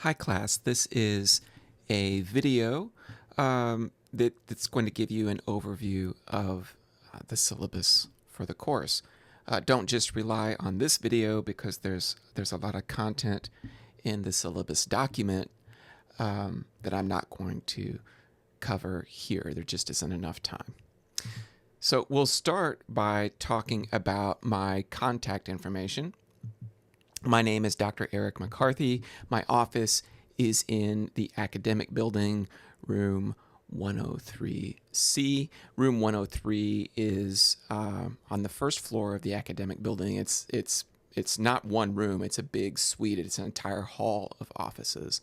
Hi class, this is a video that's going to give you an overview of the syllabus for the course. Don't just rely on this video because there's a lot of content in the syllabus document that I'm not going to cover here. There just isn't enough time. So we'll start by talking about my contact information. My name is Dr. Eric McCarthy. My office is in the academic building, room 103C. Room 103 is on the first floor of the academic building. It's not one room, it's a big suite. It's an entire hall of offices,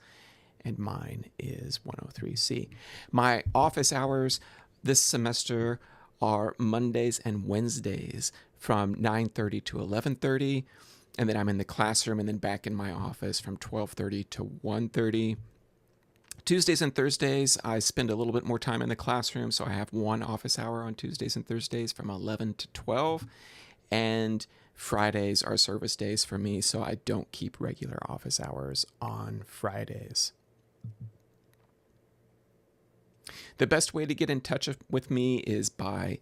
and mine is 103C. My office hours this semester are Mondays and Wednesdays from 9:30 to 11:30. And then I'm in the classroom and then back in my office from 12:30 to 1:30. Tuesdays and Thursdays, I spend a little bit more time in the classroom, so I have one office hour on Tuesdays and Thursdays from 11 to 12. And Fridays are service days for me, so I don't keep regular office hours on Fridays. The best way to get in touch with me is by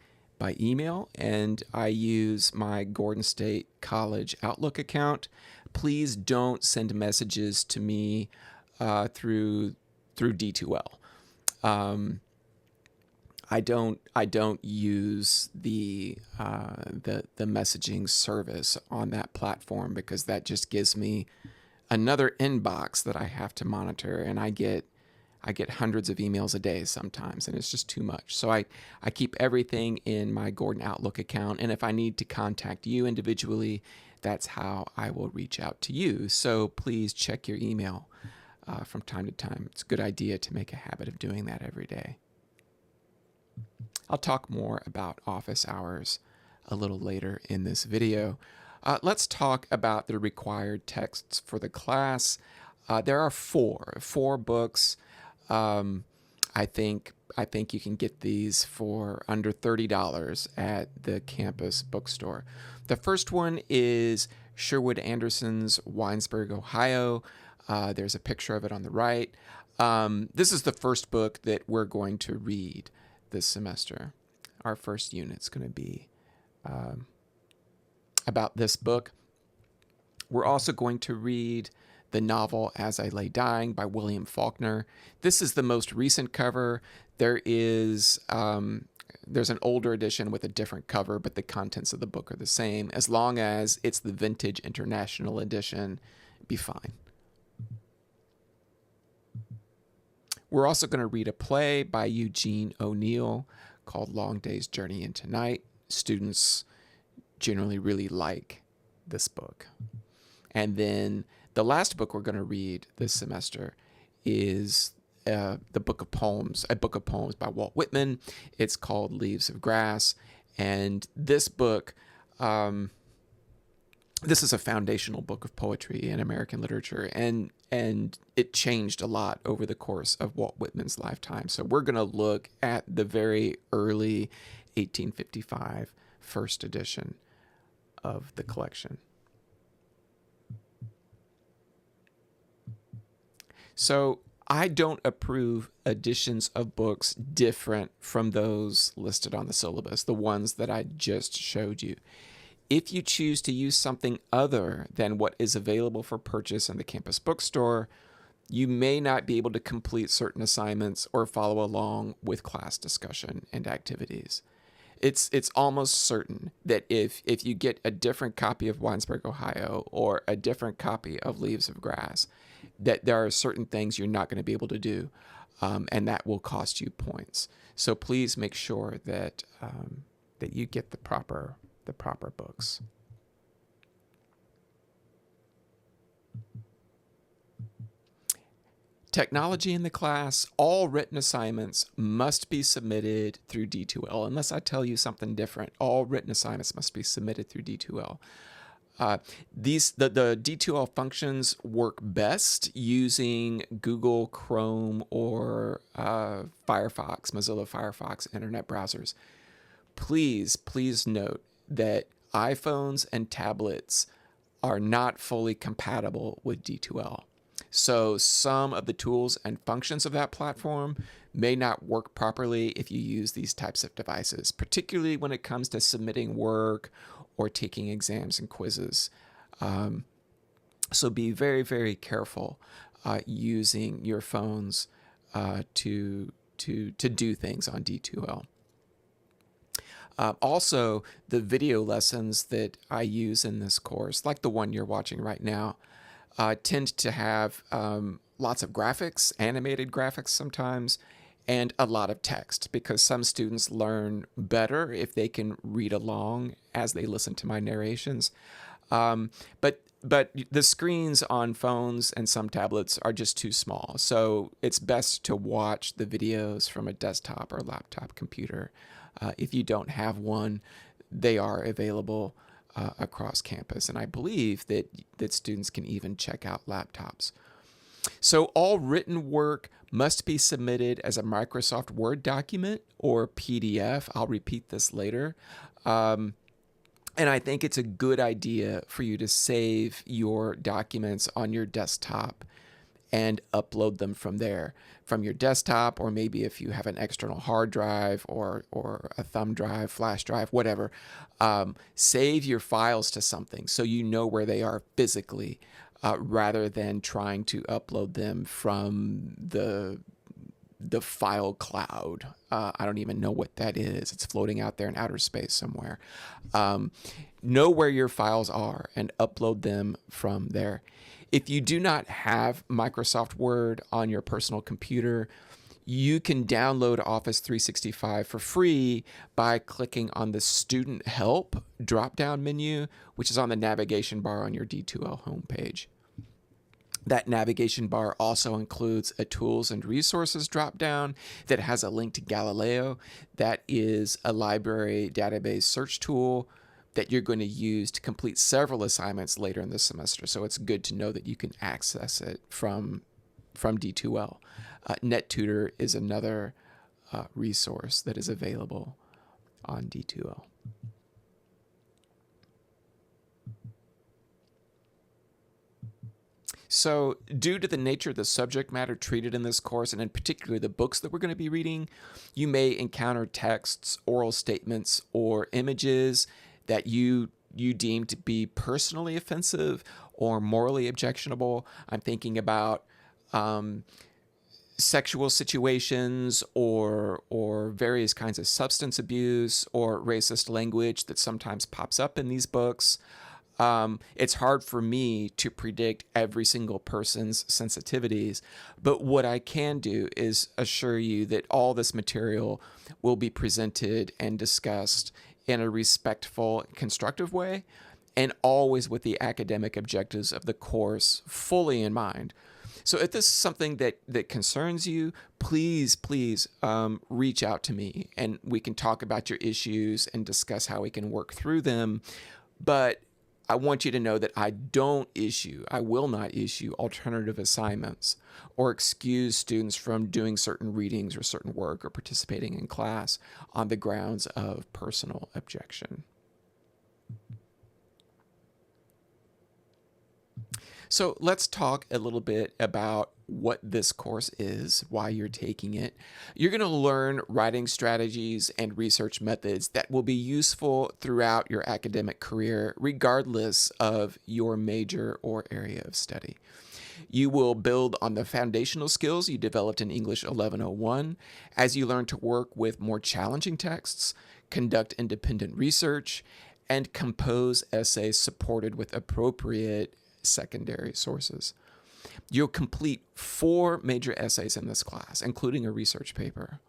email, and I use my Gordon State College Outlook account. Please don't send messages to me through D2L. I don't use the messaging service on that platform because that just gives me another inbox that I have to monitor, and I get hundreds of emails a day sometimes, and it's just too much. So I keep everything in my Gordon Outlook account, and if I need to contact you individually, that's how I will reach out to you. So please check your email from time to time. It's a good idea to make a habit of doing that every day. I'll talk more about office hours a little later in this video. Let's talk about the required texts for the class. There are four books. I think you can get these for under $30 at the campus bookstore. The first one is Sherwood Anderson's Winesburg, Ohio. There's a picture of it on the right. This is the first book that we're going to read this semester. Our first unit's going to be about this book. We're also going to read the novel As I Lay Dying by William Faulkner. This is the most recent cover. There's an older edition with a different cover, but the contents of the book are the same. As long as it's the Vintage International Edition, be fine. We're also going to read a play by Eugene O'Neill called Long Day's Journey into Night. Students generally really like this book. And then the last book we're going to read this semester is a book of poems by Walt Whitman. It's called Leaves of Grass. And this book, this is a foundational book of poetry in American literature, and it changed a lot over the course of Walt Whitman's lifetime. So we're going to look at the very early 1855 first edition of the collection. So I don't approve editions of books different from those listed on the syllabus, the ones that I just showed you. If you choose to use something other than what is available for purchase in the campus bookstore, you may not be able to complete certain assignments or follow along with class discussion and activities. It's almost certain that if you get a different copy of Winesburg, Ohio, or a different copy of Leaves of Grass, that there are certain things you're not going to be able to do, and that will cost you points. So please make sure that that you get the proper books. Technology in the class, all written assignments must be submitted through D2L. Unless I tell you something different, all written assignments must be submitted through D2L. The D2L functions work best using Google Chrome or Firefox, Mozilla Firefox internet browsers. Please note that iPhones and tablets are not fully compatible with D2L. So some of the tools and functions of that platform may not work properly if you use these types of devices, particularly when it comes to submitting work or taking exams and quizzes. So be very, very careful using your phones to do things on D2L. Also, the video lessons that I use in this course, like the one you're watching right now, tend to have lots of graphics, animated graphics sometimes, and a lot of text, because some students learn better if they can read along as they listen to my narrations. But the screens on phones and some tablets are just too small, so it's best to watch the videos from a desktop or laptop computer. If you don't have one, they are available across campus, and I believe that students can even check out laptops. So all written work must be submitted as a Microsoft Word document or PDF. I'll repeat this later. And I think it's a good idea for you to save your documents on your desktop and upload them from there, from your desktop, or maybe if you have an external hard drive or a thumb drive, flash drive, whatever. Save your files to something so you know where they are physically, rather than trying to upload them from the file cloud. I don't even know what that is. It's floating out there in outer space somewhere. Know where your files are and upload them from there. If you do not have Microsoft Word on your personal computer, you can download Office 365 for free by clicking on the Student Help drop-down menu, which is on the navigation bar on your D2L homepage. That navigation bar also includes a Tools and Resources drop-down that has a link to Galileo. That is a library database search tool that you're going to use to complete several assignments later in the semester. So it's good to know that you can access it from D2L. NetTutor is another resource that is available on D2L. So due to the nature of the subject matter treated in this course, and in particular the books that we're going to be reading, you may encounter texts, oral statements, or images that you deem to be personally offensive or morally objectionable. I'm thinking about sexual situations or various kinds of substance abuse or racist language that sometimes pops up in these books. It's hard for me to predict every single person's sensitivities, but what I can do is assure you that all this material will be presented and discussed in a respectful, constructive way, and always with the academic objectives of the course fully in mind. So if this is something that concerns you, please reach out to me, and we can talk about your issues and discuss how we can work through them. But I want you to know that I will not issue alternative assignments or excuse students from doing certain readings or certain work or participating in class on the grounds of personal objection. So let's talk a little bit about what this course is, why you're taking it. You're going to learn writing strategies and research methods that will be useful throughout your academic career, regardless of your major or area of study. You will build on the foundational skills you developed in English 1101 as you learn to work with more challenging texts, conduct independent research, and compose essays supported with appropriate secondary sources. You'll complete 4 major essays in this class, including a research paper.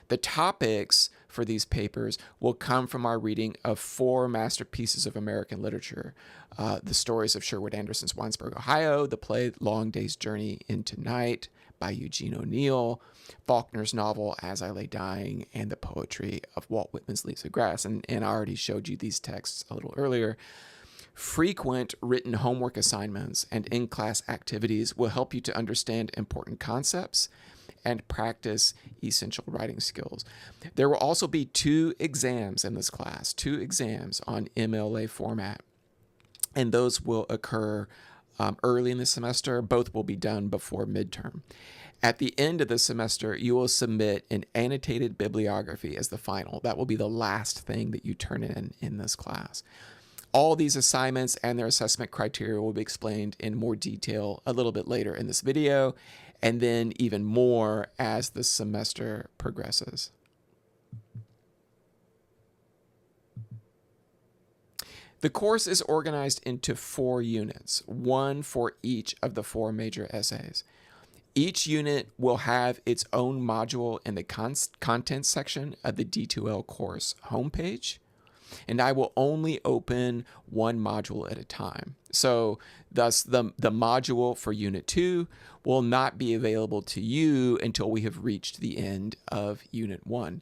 The topics for these papers will come from our reading of 4 masterpieces of American literature: the stories of Sherwood Anderson's Winesburg, Ohio, the play Long Day's Journey into Night by Eugene O'Neill, Faulkner's novel As I Lay Dying, and the poetry of Walt Whitman's Leaves of Grass. And I already showed you these texts a little earlier. Frequent written homework assignments and in-class activities will help you to understand important concepts and practice essential writing skills. There will also be 2 exams in this class, 2 exams on MLA format, and those will occur early in the semester. Both will be done before midterm. At the end of the semester, you will submit an annotated bibliography as the final. That will be the last thing that you turn in this class. All these assignments and their assessment criteria will be explained in more detail a little bit later in this video, and then even more as the semester progresses. The course is organized into 4 units, one for each of the 4 major essays. Each unit will have its own module in the content section of the D2L course homepage, and I will only open one module at a time. So thus the module for Unit 2 will not be available to you until we have reached the end of Unit 1.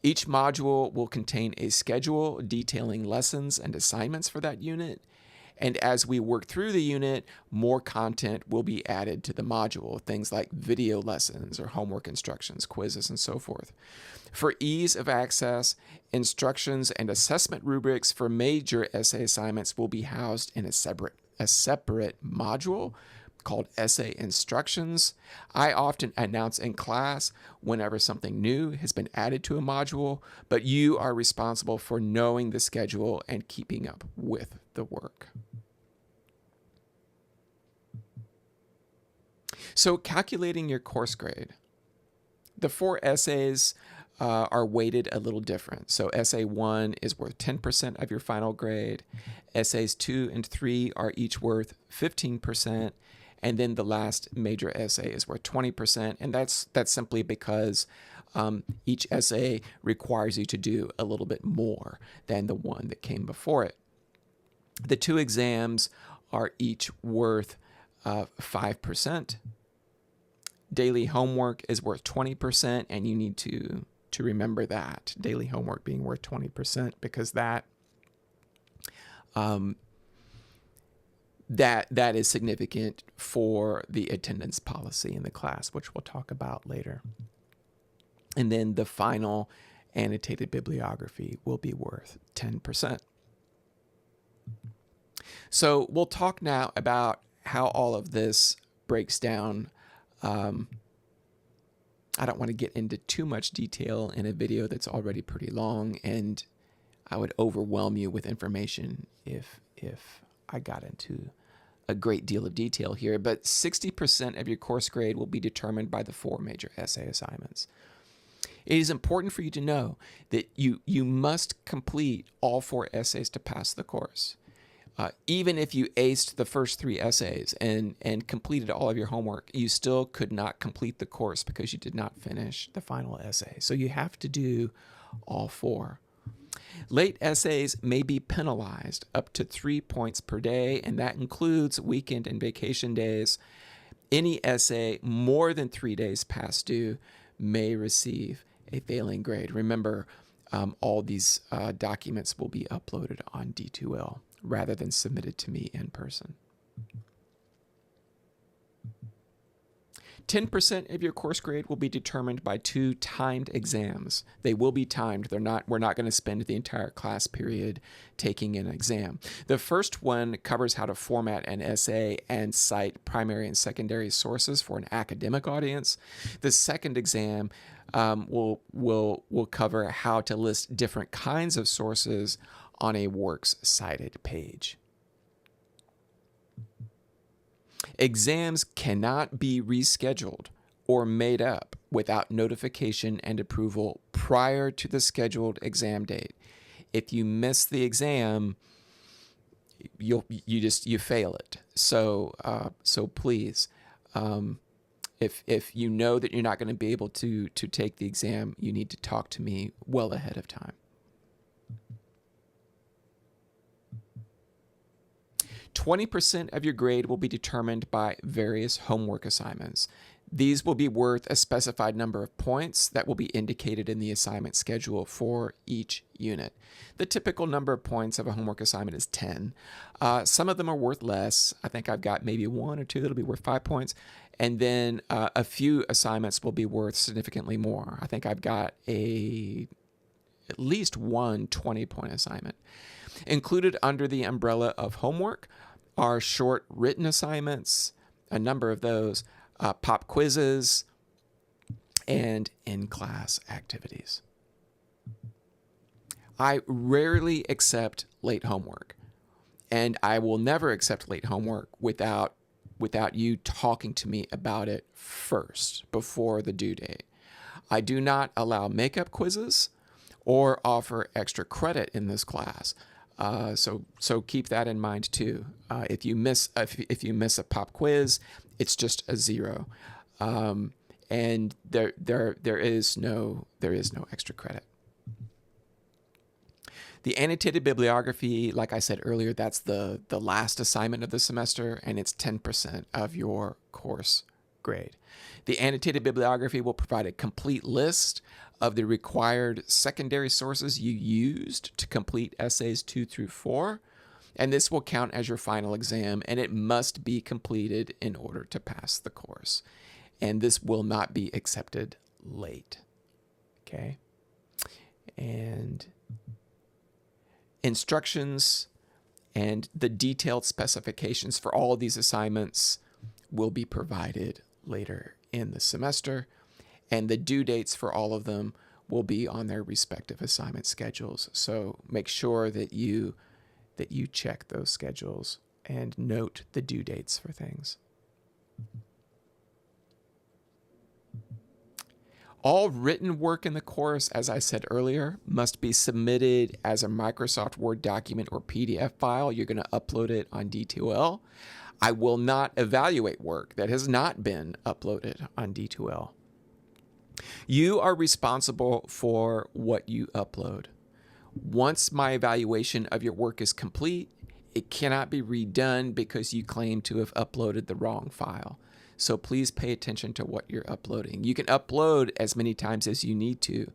Each module will contain a schedule detailing lessons and assignments for that unit. And as we work through the unit, more content will be added to the module, things like video lessons or homework instructions, quizzes, and so forth. For ease of access, instructions and assessment rubrics for major essay assignments will be housed in a separate module called Essay Instructions. I often announce in class whenever something new has been added to a module, but you are responsible for knowing the schedule and keeping up with the work. So calculating your course grade. The 4 essays are weighted a little different. So essay 1 is worth 10% of your final grade. Essays 2 and 3 are each worth 15%. And then the last major essay is worth 20%. And that's simply because each essay requires you to do a little bit more than the one that came before it. The 2 exams are each worth 5%. Daily homework is worth 20%, and you need to remember that. Daily homework being worth 20% because that is significant for the attendance policy in the class, which we'll talk about later. And then the final annotated bibliography will be worth 10%. So we'll talk now about how all of this breaks down. I don't want to get into too much detail in a video that's already pretty long, and I would overwhelm you with information if I got into a great deal of detail here. But 60% of your course grade will be determined by the 4 major essay assignments. It is important for you to know that you must complete all 4 essays to pass the course. Even if you aced the first 3 essays and completed all of your homework, you still could not complete the course because you did not finish the final essay. So you have to do all 4. Late essays may be penalized up to 3 points per day, and that includes weekend and vacation days. Any essay more than 3 days past due may receive a failing grade. Remember, all these documents will be uploaded on D2L rather than submitted to me in person. 10% of your course grade will be determined by 2 timed exams. They will be timed. We're not going to spend the entire class period taking an exam. The first one covers how to format an essay and cite primary and secondary sources for an academic audience. The second exam will cover how to list different kinds of sources on a works cited page. Exams cannot be rescheduled or made up without notification and approval prior to the scheduled exam date. If you miss the exam, you fail it. So please, if you know that you're not going to be able to take the exam, you need to talk to me well ahead of time. 20% of your grade will be determined by various homework assignments. These will be worth a specified number of points that will be indicated in the assignment schedule for each unit. The typical number of points of a homework assignment is 10. Some of them are worth less. I think I've got maybe 1 or 2 that'll be worth 5 points. And then a few assignments will be worth significantly more. I think I've got at least one 20-point assignment. Included under the umbrella of homework are short written assignments, a number of those, pop quizzes, and in-class activities. I rarely accept late homework, and I will never accept late homework without you talking to me about it first before the due date. I do not allow makeup quizzes or offer extra credit in this class. So keep that in mind too. If you miss a pop quiz, it's just a 0, and there is no extra credit. The annotated bibliography, like I said earlier, that's the last assignment of the semester, and it's 10% of your course grade. The annotated bibliography will provide a complete list of the required secondary sources you used to complete essays 2 through 4, and this will count as your final exam, and it must be completed in order to pass the course. And this will not be accepted late. Okay? And instructions and the detailed specifications for all of these assignments will be provided later in the semester, and the due dates for all of them will be on their respective assignment schedules. So make sure that you check those schedules and note the due dates for things. All written work in the course, as I said earlier, must be submitted as a Microsoft Word document or PDF file. You're going to upload it on D2L. I will not evaluate work that has not been uploaded on D2L. You are responsible for what you upload. Once my evaluation of your work is complete, it cannot be redone because you claim to have uploaded the wrong file. So please pay attention to what you're uploading. You can upload as many times as you need to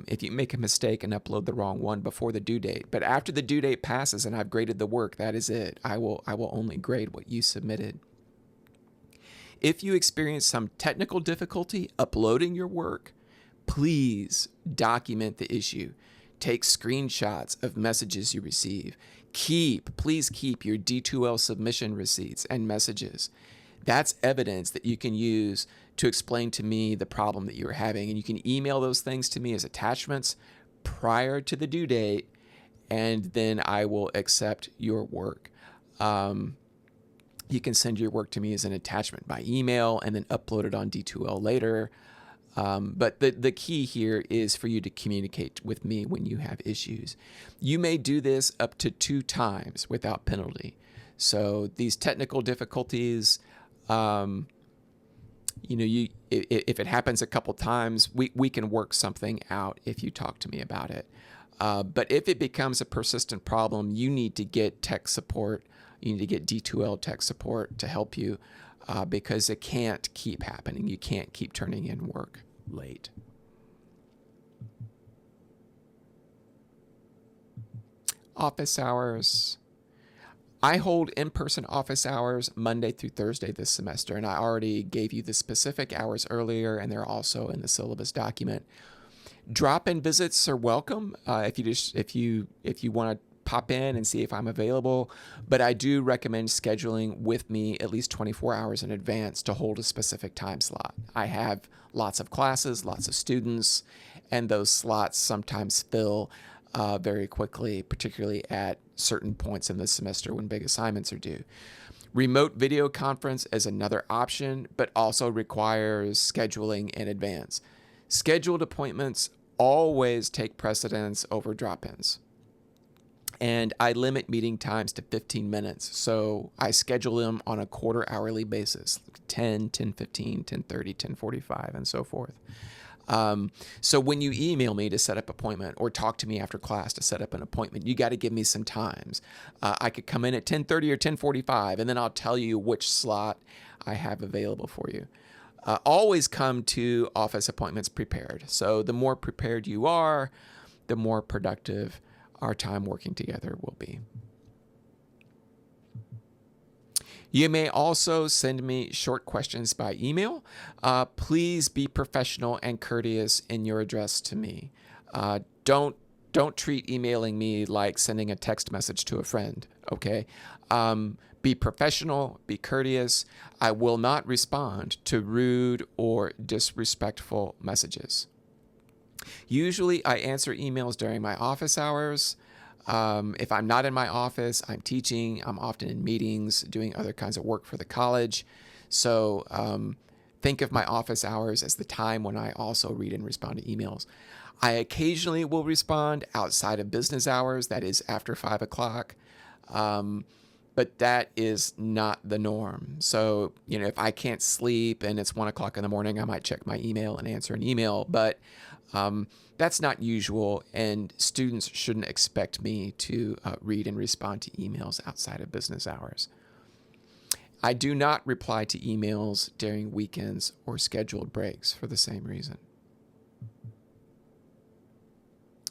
if you make a mistake and upload the wrong one before the due date. But after the due date passes and I've graded the work, that is it. I will only grade what you submitted. If you experience some technical difficulty uploading your work, please document the issue. Take screenshots of messages you receive. Please keep your D2L submission receipts and messages. That's evidence that you can use to explain to me the problem that you're having. And you can email those things to me as attachments prior to the due date, and then I will accept your work. You can send your work to me as an attachment by email and then upload it on D2L later. But the key here is for you to communicate with me when you have issues. You may do this up to 2 times without penalty. So these technical difficulties, if it happens a couple times, we can work something out if you talk to me about it. But if it becomes a persistent problem, you need to get tech support. You need to get D2L tech support to help you because it can't keep happening. You can't keep turning in work late. Office hours. I hold in-person office hours Monday through Thursday this semester, and I already gave you the specific hours earlier, and they're also in the syllabus document. Drop-in visits are welcome if you want to pop in and see if I'm available, but I do recommend scheduling with me at least 24 hours in advance to hold a specific time slot. I have lots of classes, lots of students, and those slots sometimes fill very quickly, particularly at certain points in the semester when big assignments are due. Remote video conference is another option, but also requires scheduling in advance. Scheduled appointments always take precedence over drop-ins. And I limit meeting times to 15 minutes. So I schedule them on a quarter hourly basis, 10, 10:15, 10:30, 10:45, and so forth. So when you email me to set up an appointment or talk to me after class to set up an appointment, you got to give me some times. I could come in at 10:30 or 10:45, and then I'll tell you which slot I have available for you. Always come to office appointments prepared. So the more prepared you are, the more productive our time working together will be. You may also send me short questions by email. Please be professional and courteous in your address to me. Don't treat emailing me like sending a text message to a friend, okay? Be professional, be courteous. I will not respond to rude or disrespectful messages. Usually I answer emails during my office hours. If I'm not in my office, I'm teaching, I'm often in meetings, doing other kinds of work for the college. So think of my office hours as the time when I also read and respond to emails. I occasionally will respond outside of business hours, that is after 5 o'clock. But that is not the norm. So, if I can't sleep and it's 1 o'clock in the morning, I might check my email and answer an email. But that's not usual, and students shouldn't expect me to read and respond to emails outside of business hours. I do not reply to emails during weekends or scheduled breaks for the same reason.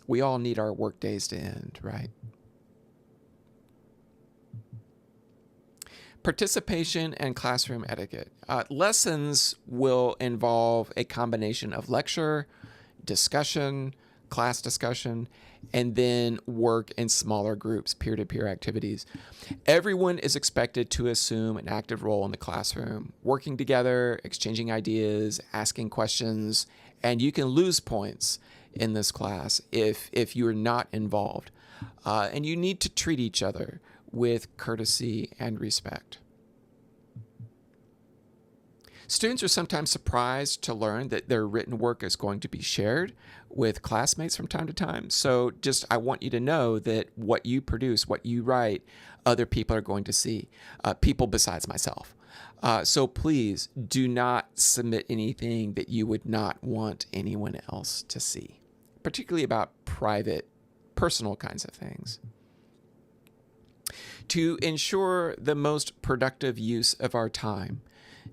We all need our work days to end, right? Participation and classroom etiquette. Lessons will involve a combination of lecture, discussion, class discussion, and then work in smaller groups, peer-to-peer activities. Everyone is expected to assume an active role in the classroom, working together, exchanging ideas, asking questions, and you can lose points in this class if you're not involved. And you need to treat each other with courtesy and respect. Students are sometimes surprised to learn that their written work is going to be shared with classmates from time to time. So I want you to know that what you produce, what you write, other people are going to see, people besides myself. So please do not submit anything that you would not want anyone else to see, particularly about private, personal kinds of things. To ensure the most productive use of our time,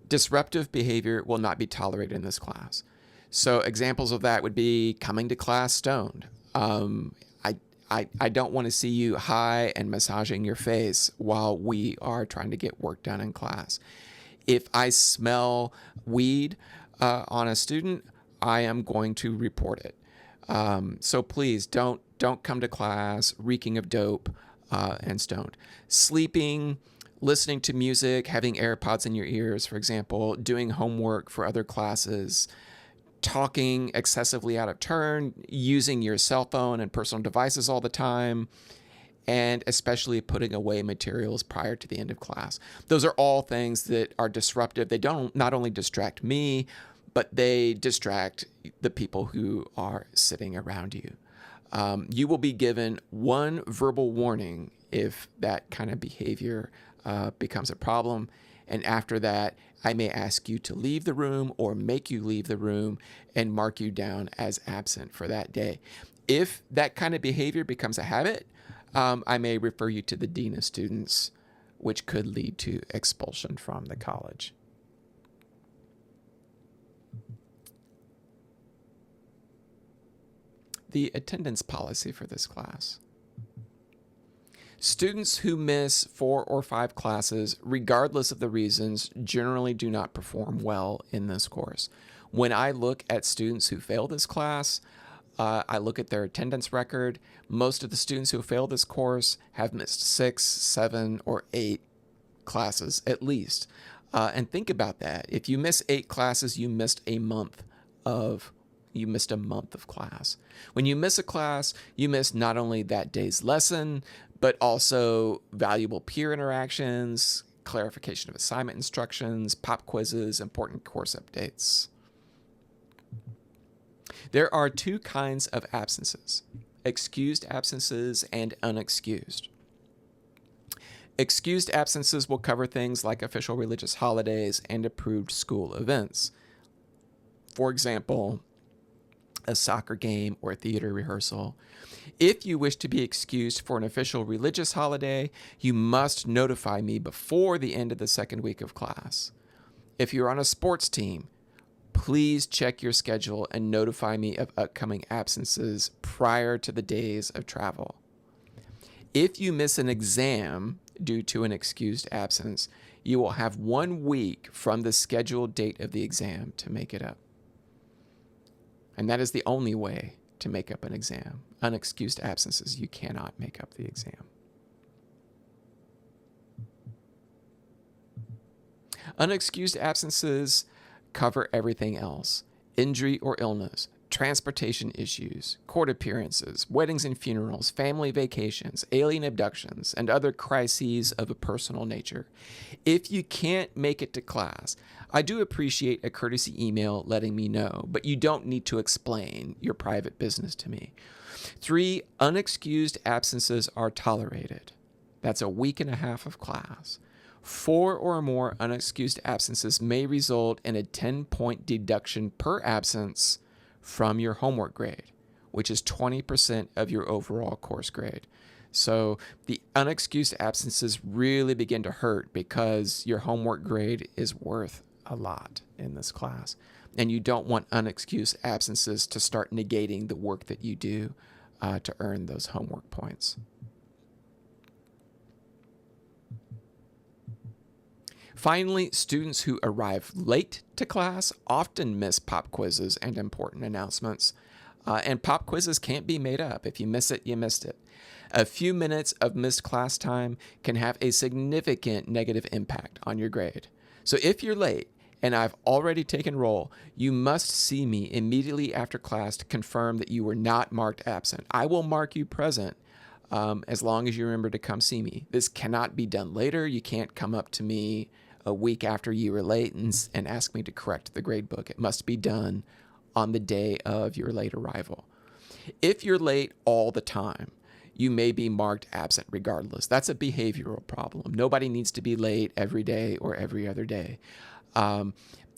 disruptive behavior will not be tolerated in this class. So examples of that would be coming to class stoned. I don't want to see you high and massaging your face while we are trying to get work done in class. If I smell weed on a student, I am going to report it. So please don't come to class reeking of dope and stoned. Sleeping, listening to music, having AirPods in your ears, for example, doing homework for other classes, talking excessively out of turn, using your cell phone and personal devices all the time, and especially putting away materials prior to the end of class. Those are all things that are disruptive. They don't not only distract me, but they distract the people who are sitting around you. You will be given one verbal warning if that kind of behavior becomes a problem. And after that, I may ask you to leave the room or make you leave the room and mark you down as absent for that day. If that kind of behavior becomes a habit, I may refer you to the dean of students, which could lead to expulsion from the college. The attendance policy for this class. Students who miss 4 or 5 classes, regardless of the reasons, generally do not perform well in this course. When I look at students who fail this class, I look at their attendance record. Most of the students who fail this course have missed 6, 7, or 8 classes at least. And think about that. If you miss 8 classes, you missed a month of class. When you miss a class, you miss not only that day's lesson, but also valuable peer interactions, clarification of assignment instructions, pop quizzes, important course updates. There are 2 kinds of absences: excused absences and unexcused. Excused absences will cover things like official religious holidays and approved school events. For example, a soccer game or a theater rehearsal. If you wish to be excused for an official religious holiday, you must notify me before the end of the second week of class. If you're on a sports team, please check your schedule and notify me of upcoming absences prior to the days of travel. If you miss an exam due to an excused absence, you will have 1 week from the scheduled date of the exam to make it up. And that is the only way to make up an exam. Unexcused absences, you cannot make up the exam. Unexcused absences cover everything else: injury or illness, transportation issues, court appearances, weddings and funerals, family vacations, alien abductions, and other crises of a personal nature. If you can't make it to class, I do appreciate a courtesy email letting me know, but you don't need to explain your private business to me. 3, unexcused absences are tolerated. That's a week and a half of class. 4 or more unexcused absences may result in a 10-point deduction per absence from your homework grade, which is 20% of your overall course grade. So the unexcused absences really begin to hurt because your homework grade is worth a lot in this class. And you don't want unexcused absences to start negating the work that you do to earn those homework points. Finally, students who arrive late to class often miss pop quizzes and important announcements. And pop quizzes can't be made up. If you miss it, you missed it. A few minutes of missed class time can have a significant negative impact on your grade. So if you're late and I've already taken roll, you must see me immediately after class to confirm that you were not marked absent. I will mark you present as long as you remember to come see me. This cannot be done later. You can't come up to me a week after you were late and ask me to correct the grade book. It must be done on the day of your late arrival. If you're late all the time, you may be marked absent regardless. That's a behavioral problem. Nobody needs to be late every day or every other day.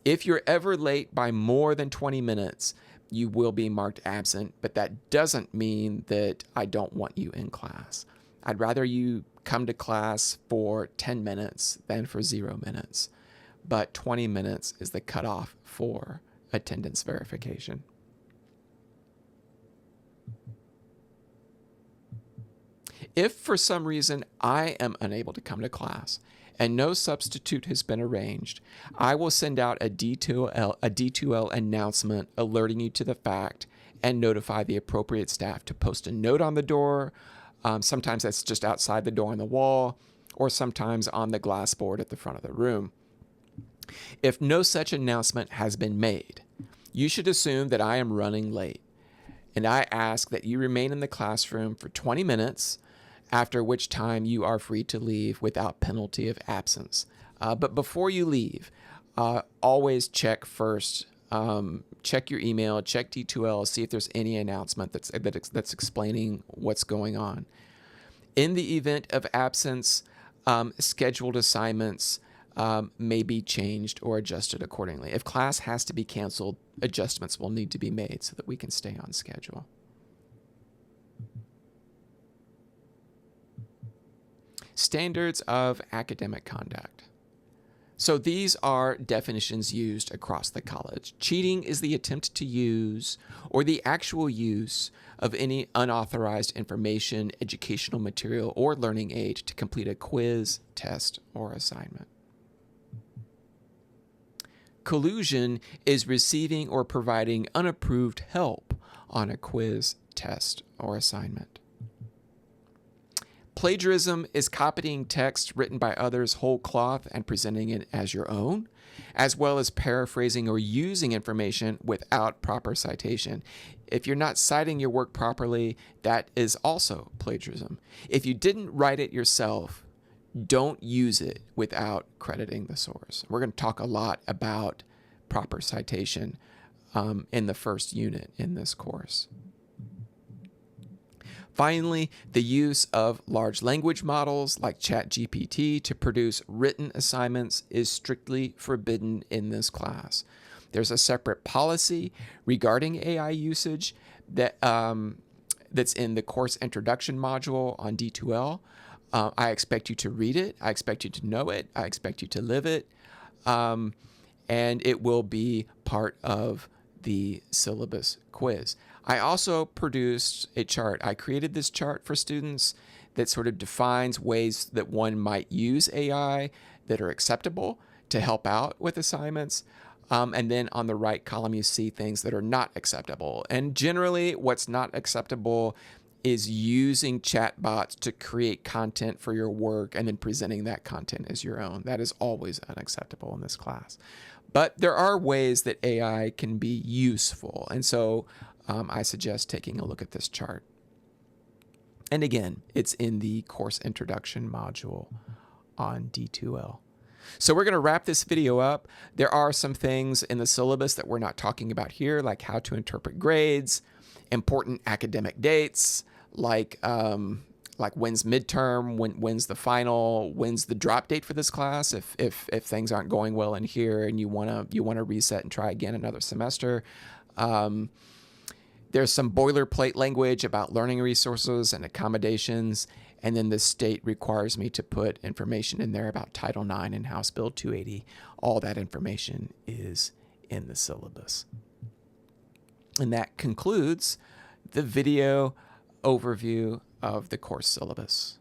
If you're ever late by more than 20 minutes, you will be marked absent, but that doesn't mean that I don't want you in class. I'd rather you come to class for 10 minutes than for 0 minutes, but 20 minutes is the cutoff for attendance verification. If for some reason I am unable to come to class and no substitute has been arranged, I will send out a D2L announcement alerting you to the fact and notify the appropriate staff to post a note on the door. Sometimes that's just outside the door on the wall, or sometimes on the glass board at the front of the room. If no such announcement has been made, you should assume that I am running late, and I ask that you remain in the classroom for 20 minutes, after which time you are free to leave without penalty of absence. But before you leave, always check first. Check your email, check D2L, see if there's any announcement that's explaining what's going on. In the event of absence, scheduled assignments may be changed or adjusted accordingly. If class has to be canceled, adjustments will need to be made so that we can stay on schedule. Standards of academic conduct. So these are definitions used across the college. Cheating is the attempt to use or the actual use of any unauthorized information, educational material, or learning aid to complete a quiz, test, or assignment. Collusion is receiving or providing unapproved help on a quiz, test, or assignment. Plagiarism is copying text written by others whole cloth and presenting it as your own, as well as paraphrasing or using information without proper citation. If you're not citing your work properly, that is also plagiarism. If you didn't write it yourself, don't use it without crediting the source. We're going to talk a lot about proper citation in the first unit in this course. Finally, the use of large language models like ChatGPT to produce written assignments is strictly forbidden in this class. There's a separate policy regarding AI usage that's in the course introduction module on D2L. I expect you to read it. I expect you to know it. I expect you to live it. And it will be part of the syllabus quiz. I also produced a chart. I created this chart for students that sort of defines ways that one might use AI that are acceptable to help out with assignments. And then on the right column, you see things that are not acceptable. And generally, what's not acceptable is using chatbots to create content for your work and then presenting that content as your own. That is always unacceptable in this class. But there are ways that AI can be useful. And so I suggest taking a look at this chart. And again, it's in the course introduction module on D2L. So we're going to wrap this video up. There are some things in the syllabus that we're not talking about here, like how to interpret grades, important academic dates, like when's midterm, when's the final, when's the drop date for this class if things aren't going well in here and you want to reset and try again another semester. There's some boilerplate language about learning resources and accommodations, and then the state requires me to put information in there about Title IX and House Bill 280. All that information is in the syllabus. And that concludes the video overview of the course syllabus.